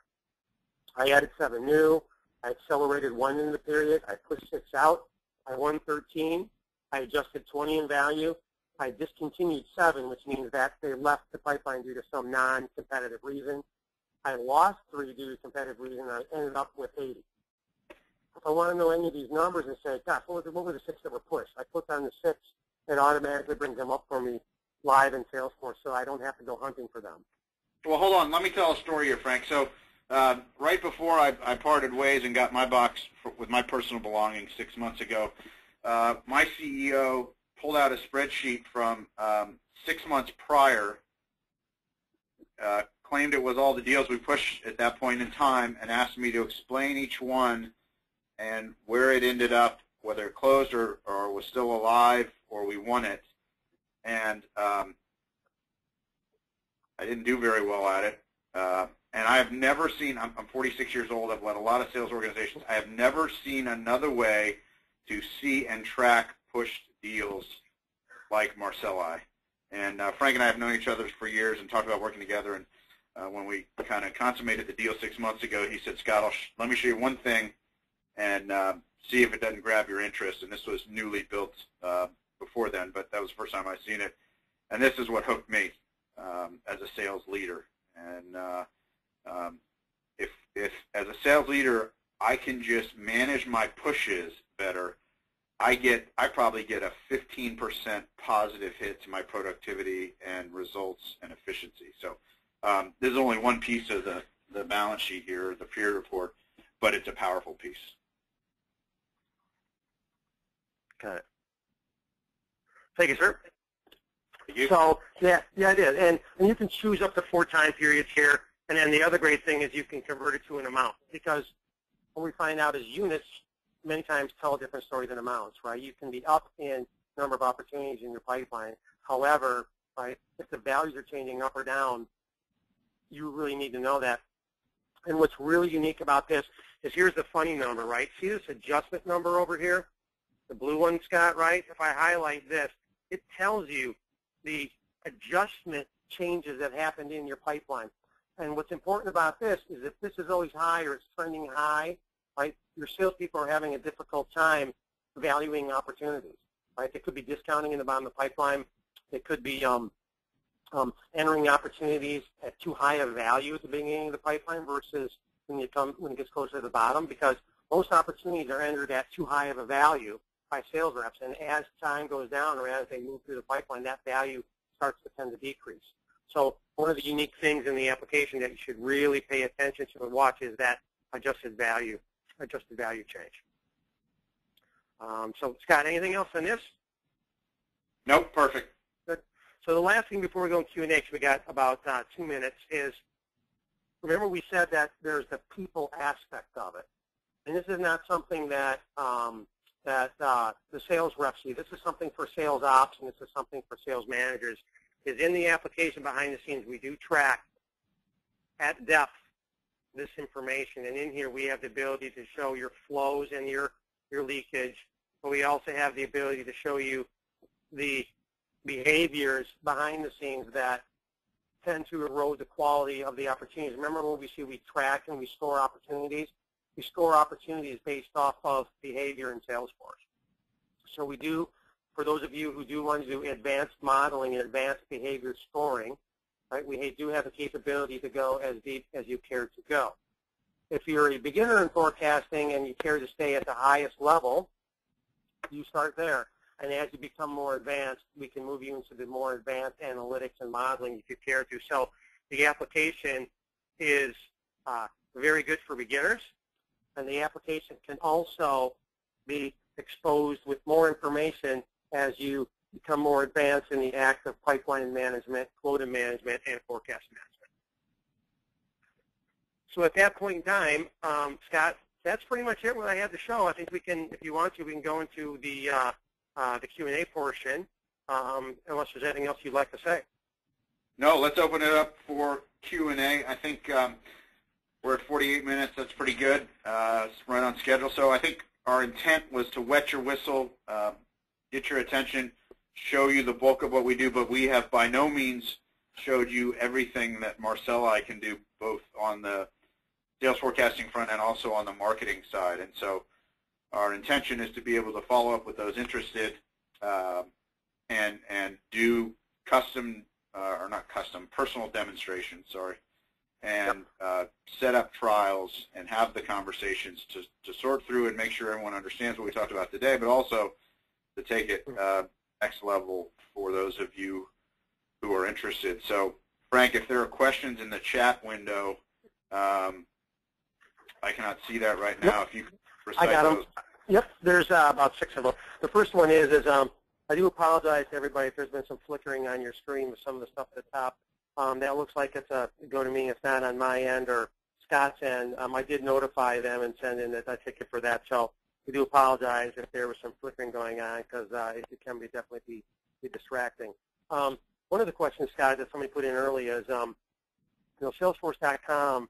I added 7 new. I accelerated 1 in the period. I pushed 6 out. I won 13. I adjusted 20 in value. I discontinued 7, which means that they left the pipeline due to some non-competitive reason. I lost 3 due to competitive reason, and I ended up with 80. If I want to know any of these numbers and say, gosh, what were the 6 that were pushed? I click on the 6. It automatically brings them up for me live in Salesforce, so I don't have to go hunting for them. Well, hold on. Let me tell a story here, Frank. So right before I parted ways and got my box with my personal belongings 6 months ago, my CEO pulled out a spreadsheet from 6 months prior, claimed it was all the deals we pushed at that point in time, and asked me to explain each one and where it ended up, whether it closed or was still alive or we won it. And I didn't do very well at it. And I have never seen, I'm 46 years old, I've led a lot of sales organizations, I have never seen another way to see and track pushed deals like Marseli. And Frank and I have known each other for years and talked about working together. And when we kind of consummated the deal 6 months ago, he said, Scott, let me show you one thing and see if it doesn't grab your interest. And this was newly built before then, but that was the first time I've seen it. And this is what hooked me as a sales leader. And if as a sales leader I can just manage my pushes better, I probably get a 15% positive hit to my productivity and results and efficiency. So there's only one piece of the balance sheet here, the period report, but it's a powerful piece. Got it. Thank you, sir. Thank you. So yeah, it is, and you can choose up to 4 time periods here. And then the other great thing is you can convert it to an amount, because what we find out is units many times tell a different story than amounts, right? You can be up in number of opportunities in your pipeline. However, right, if the values are changing up or down, you really need to know that. And what's really unique about this is here's the funny number, right? See this adjustment number over here, the blue one, Scott, right? If I highlight this, it tells you the adjustment changes that happened in your pipeline. And what's important about this is if this is always high or it's trending high, right, your salespeople are having a difficult time valuing opportunities, right? They could be discounting in the bottom of the pipeline. They could be entering opportunities at too high a value at the beginning of the pipeline versus when it gets closer to the bottom, because most opportunities are entered at too high of a value by sales reps. And as time goes down or as they move through the pipeline, that value starts to tend to decrease. So one of the unique things in the application that you should really pay attention to and watch is that adjusted value change. So, Scott, anything else on this? Nope, perfect. Good. So the last thing before we go in Q&A, because we got about 2 minutes, is remember we said that there's the people aspect of it. And this is not something that the sales reps see. This is something for sales ops, and this is something for sales managers. Is in the application behind the scenes, we do track at depth this information. And in here, we have the ability to show your flows and your leakage. But we also have the ability to show you the behaviors behind the scenes that tend to erode the quality of the opportunities. Remember when we say we track and we store opportunities? We store opportunities based off of behavior in Salesforce. So we do, for those of you who do want to do advanced modeling and advanced behavior storing, right, we do have the capability to go as deep as you care to go. If you're a beginner in forecasting and you care to stay at the highest level, you start there. And as you become more advanced, we can move you into the more advanced analytics and modeling if you care to. So the application is very good for beginners, and the application can also be exposed with more information as you become more advanced in the act of pipeline management, quota management, and forecast management. So at that point in time, Scott, that's pretty much it what I had to show. I think we can, if you want to, we can go into the Q&A portion, unless there's anything else you'd like to say. No, let's open it up for Q&A. I think we're at 48 minutes. That's pretty good. It's right on schedule. So I think our intent was to wet your whistle, get your attention, show you the bulk of what we do, but we have by no means showed you everything that Marseli can do, both on the sales forecasting front and also on the marketing side. And so our intention is to be able to follow up with those interested and do custom, or not custom, personal demonstrations, sorry, and set up trials and have the conversations to sort through and make sure everyone understands what we talked about today, but also to take it next level for those of you who are interested. So, Frank, if there are questions in the chat window, I cannot see that right now. If you could recite those. Yep, there's about 6 of them. The first one is I do apologize to everybody if there's been some flickering on your screen with some of the stuff at the top. That looks like it's a go-to-me. It's not on my end or Scott's end. I did notify them and send in a ticket for that. So we do apologize if there was some flickering going on, because it can definitely be distracting. One of the questions, Scott, that somebody put in early is, Salesforce.com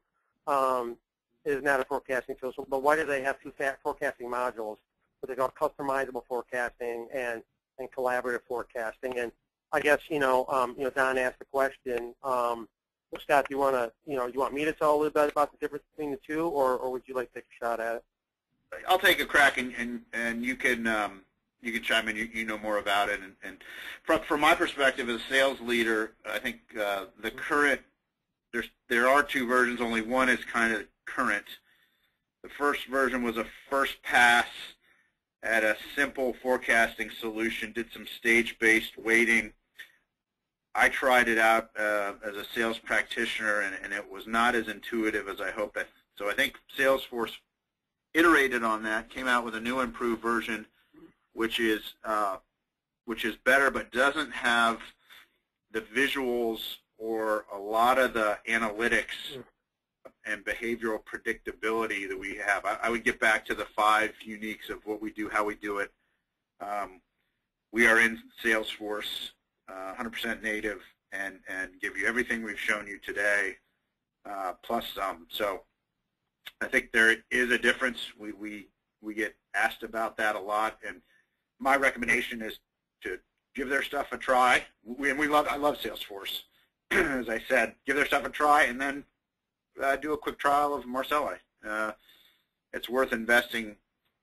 is not a forecasting tool, but why do they have 2 forecasting modules? What they call customizable forecasting and collaborative forecasting. And I guess Don asked the question. Scott, do you want me to tell a little bit about the difference between the two, or would you like to take a shot at it? I'll take a crack, and you can chime in. You know more about it. And from my perspective as a sales leader, I think the current there are 2 versions. Only one is kind of current. The first version was a first pass at a simple forecasting solution. Did some stage-based weighting. I tried it out as a sales practitioner, and it was not as intuitive as I hoped. So I think Salesforce iterated on that, came out with a new improved version, which is better, but doesn't have the visuals or a lot of the analytics and behavioral predictability that we have. I would get back to the 5 uniques of what we do, how we do it. We are in Salesforce, 100% native, and give you everything we've shown you today, plus some. So I think there is a difference. We get asked about that a lot, and my recommendation is to give their stuff a try. I love Salesforce. As I said, give their stuff a try, and then do a quick trial of Marseli. It's worth investing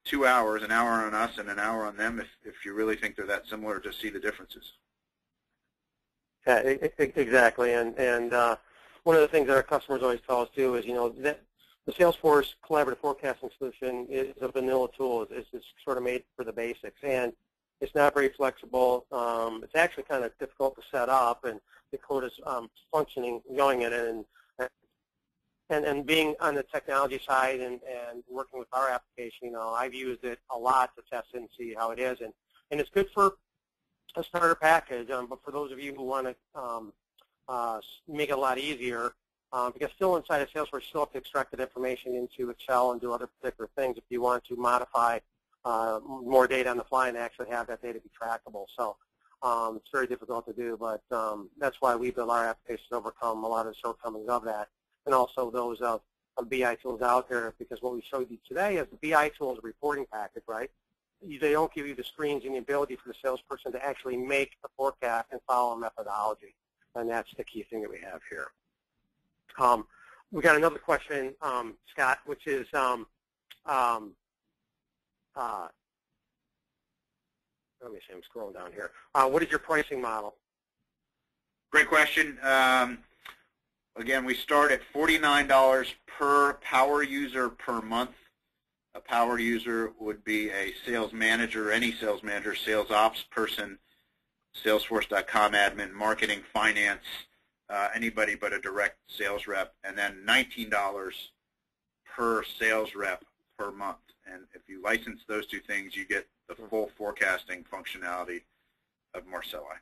2 hours, an hour on us and an hour on them, if you really think they're that similar, to see the differences. Yeah, exactly. And one of the things that our customers always tell us too is, that the Salesforce collaborative forecasting solution is a vanilla tool. It's sort of made for the basics, and it's not very flexible. It's actually kind of difficult to set up, and the code is functioning, going in it, and being on the technology side and working with our application, I've used it a lot to test it and see how it is, and it's good for a starter package. But for those of you who want to make it a lot easier, because still inside of Salesforce, you still have to extract that information into Excel and do other particular things if you want to modify more data on the fly and actually have that data be trackable. So it's very difficult to do, but that's why we build our applications to overcome a lot of the shortcomings of that, and also those of BI tools out there, because what we showed you today is the BI tool is a reporting package, right? They don't give you the screens and the ability for the salesperson to actually make a forecast and follow a methodology, and that's the key thing that we have here. We got another question, Scott, which is let me see, I'm scrolling down here. What is your pricing model? Great question. Again, we start at $49 per power user per month. A power user would be a sales manager, any sales manager, sales ops person, Salesforce.com admin, marketing, finance, anybody but a direct sales rep, and then $19 per sales rep per month. And if you license those two things, you get the full forecasting functionality of Marseli.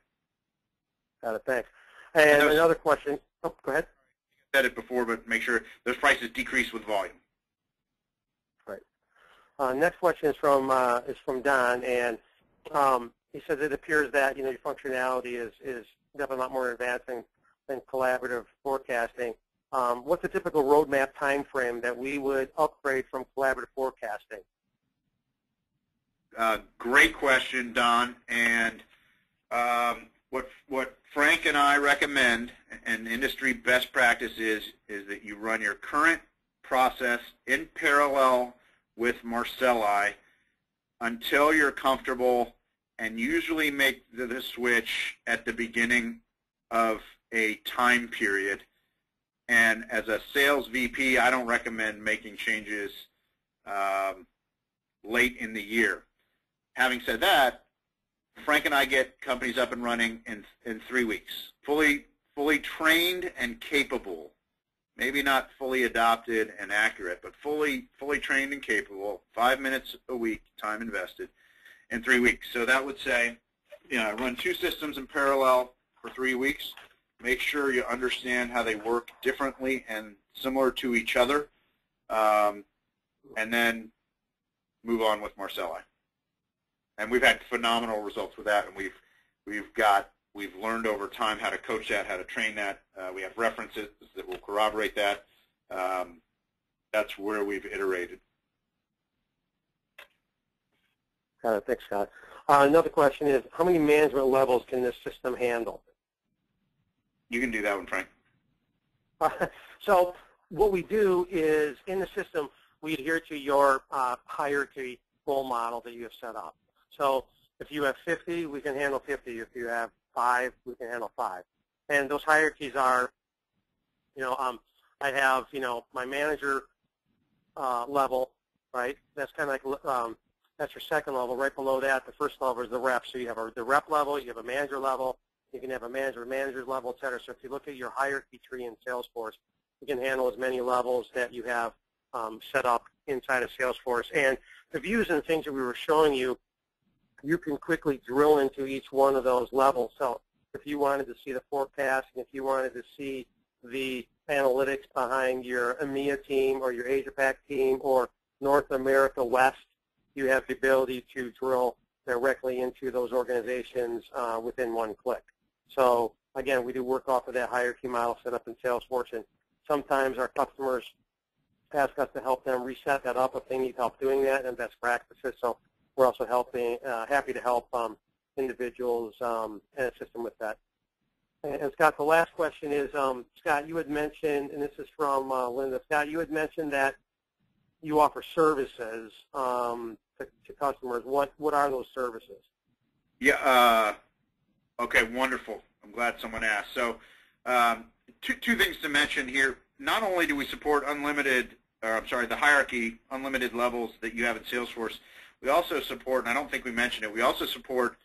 Got it, thanks. And another question. Oh, go ahead. I said it before, but make sure those prices decrease with volume. Right. Next question is from Don, and he says it appears that your functionality is definitely a lot more advanced than collaborative forecasting. What's a typical roadmap time frame that we would upgrade from collaborative forecasting? Great question, Don. And what Frank and I recommend, and industry best practice is that you run your current process in parallel with Marseli until you're comfortable, and usually make the switch at the beginning of a time period. And as a sales VP, I don't recommend making changes late in the year. Having said that, Frank and I get companies up and running in 3 weeks, fully trained and capable. Maybe not fully adopted and accurate, but fully trained and capable. 5 minutes a week, time invested, in 3 weeks. So that would say, run 2 systems in parallel for 3 weeks. Make sure you understand how they work differently and similar to each other, and then move on with Marseli. And we've had phenomenal results with that, and we've learned over time how to coach that, how to train that. We have references that will corroborate that. That's where we've iterated. Got it. Thanks, Scott. Another question is, how many management levels can this system handle? You can do that one, Frank. So what we do is, in the system, we adhere to your hierarchy goal model that you have set up. So if you have 50, we can handle 50. If you have 5, we can handle 5. And those hierarchies are, I have, my manager level, right? That's kind of like, that's your second level. Right below that, the first level is the rep. So you have the rep level, you have a manager level, you can have a manager's level, et cetera. So if you look at your hierarchy tree in Salesforce, you can handle as many levels that you have set up inside of Salesforce. And the views and things that we were showing you, you can quickly drill into each one of those levels. So if you wanted to see the forecast, and if you wanted to see the analytics behind your EMEA team or your Asia-Pac team or North America West, you have the ability to drill directly into those organizations within one click. So again, we do work off of that hierarchy model set up in Salesforce, and sometimes our customers ask us to help them reset that up if they need help doing that, and best practices. So we're also happy to help individuals and assist them with that. And Scott, the last question is, Scott, you had mentioned, and this is from Linda, Scott, you had mentioned that you offer services to customers. What are those services? Yeah. Okay. Wonderful. I'm glad someone asked. So, two things to mention here. Not only do we support the hierarchy, unlimited levels that you have in Salesforce, we also support, and I don't think we mentioned it, we also support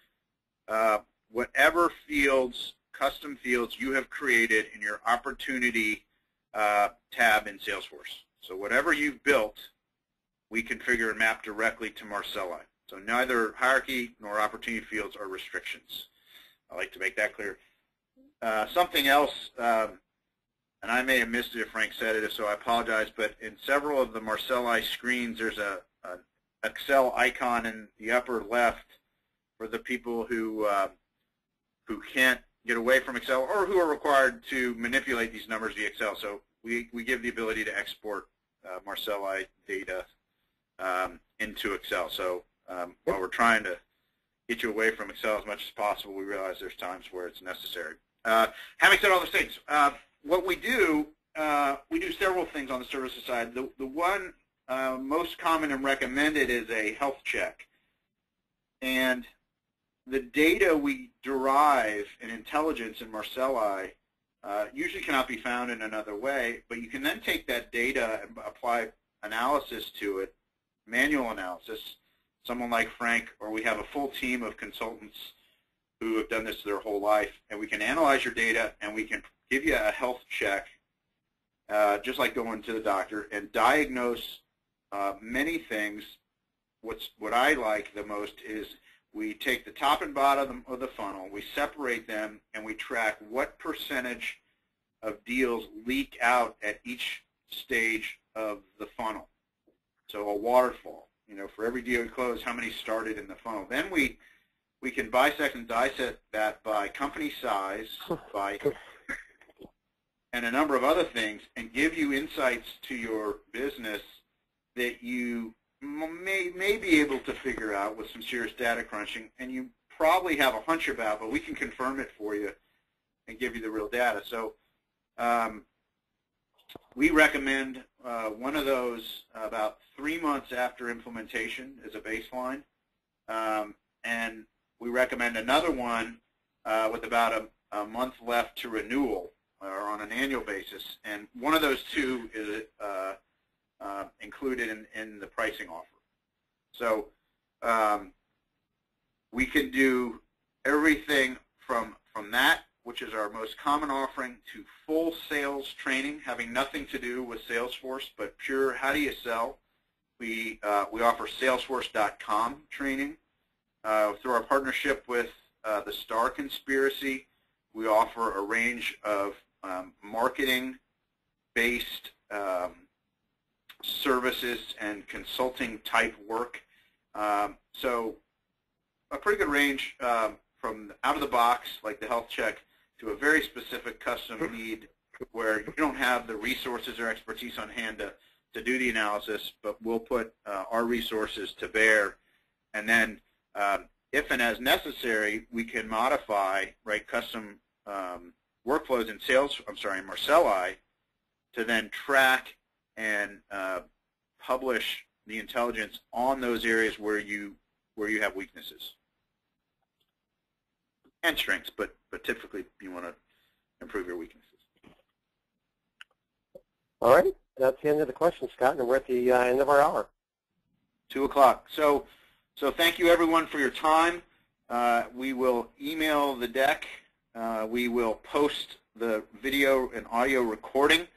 whatever fields, custom fields you have created in your opportunity tab in Salesforce. So whatever you've built, we configure and map directly to Marseli. So neither hierarchy nor opportunity fields are restrictions. I like to make that clear. Something else, and I may have missed it if Frank said it, so I apologize, but in several of the Marseli screens, there's an Excel icon in the upper left for the people who can't get away from Excel or who are required to manipulate these numbers via Excel. So we give the ability to export Marseli data into Excel. So while we're trying to get you away from Excel as much as possible, we realize there's times where it's necessary. Having said all those things, what we do several things on the services side. The one most common and recommended is a health check. And the data we derive in intelligence in Marseli usually cannot be found in another way, but you can then take that data and apply analysis to it, manual analysis, someone like Frank, or we have a full team of consultants who have done this their whole life, and we can analyze your data and we can give you a health check, just like going to the doctor, and diagnose many things. What I like the most is we take the top and bottom of the funnel, we separate them, and we track what percentage of deals leak out at each stage of the funnel. So a waterfall, for every deal we close, how many started in the funnel. Then we can bisect and dissect that by company size, and a number of other things, and give you insights to your business that you may be able to figure out with some serious data crunching, and you probably have a hunch about, but we can confirm it for you and give you the real data. So we recommend one of those about 3 months after implementation as a baseline, and we recommend another one with about a month left to renewal or on an annual basis, and one of those two is included in the pricing offer. So we can do everything from that, which is our most common offering, to full sales training, having nothing to do with Salesforce, but pure how do you sell. We offer Salesforce.com training. Through our partnership with the Star Conspiracy, we offer a range of marketing-based services and consulting type work. So a pretty good range from out of the box, like the health check, to a very specific custom need where you don't have the resources or expertise on hand to do the analysis, but we'll put our resources to bear. And then if and as necessary, we can modify, custom workflows in Marseli to then track and publish the intelligence on those areas where you have weaknesses and strengths, but typically you want to improve your weaknesses. All right, that's the end of the question, Scott, and we're at the end of our hour. 2 o'clock. So thank you everyone for your time. We will email the deck. We will post the video and audio recording.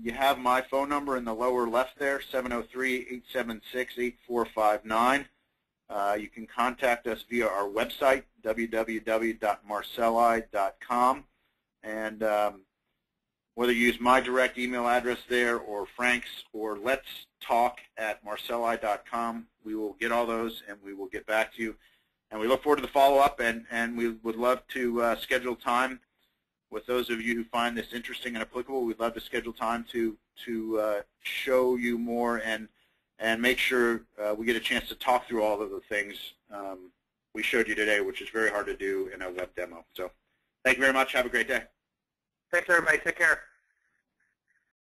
You have my phone number in the lower left there, 703-876-8459. You can contact us via our website, www.marseli.com. And whether you use my direct email address there or Frank's or let's talk at marseli.com, we will get all those and we will get back to you. And we look forward to the follow-up, and we would love to schedule time with those of you who find this interesting and applicable. We'd love to schedule time to show you more and make sure we get a chance to talk through all of the things we showed you today, which is very hard to do in a web demo. So thank you very much. Have a great day. Thanks, everybody. Take care.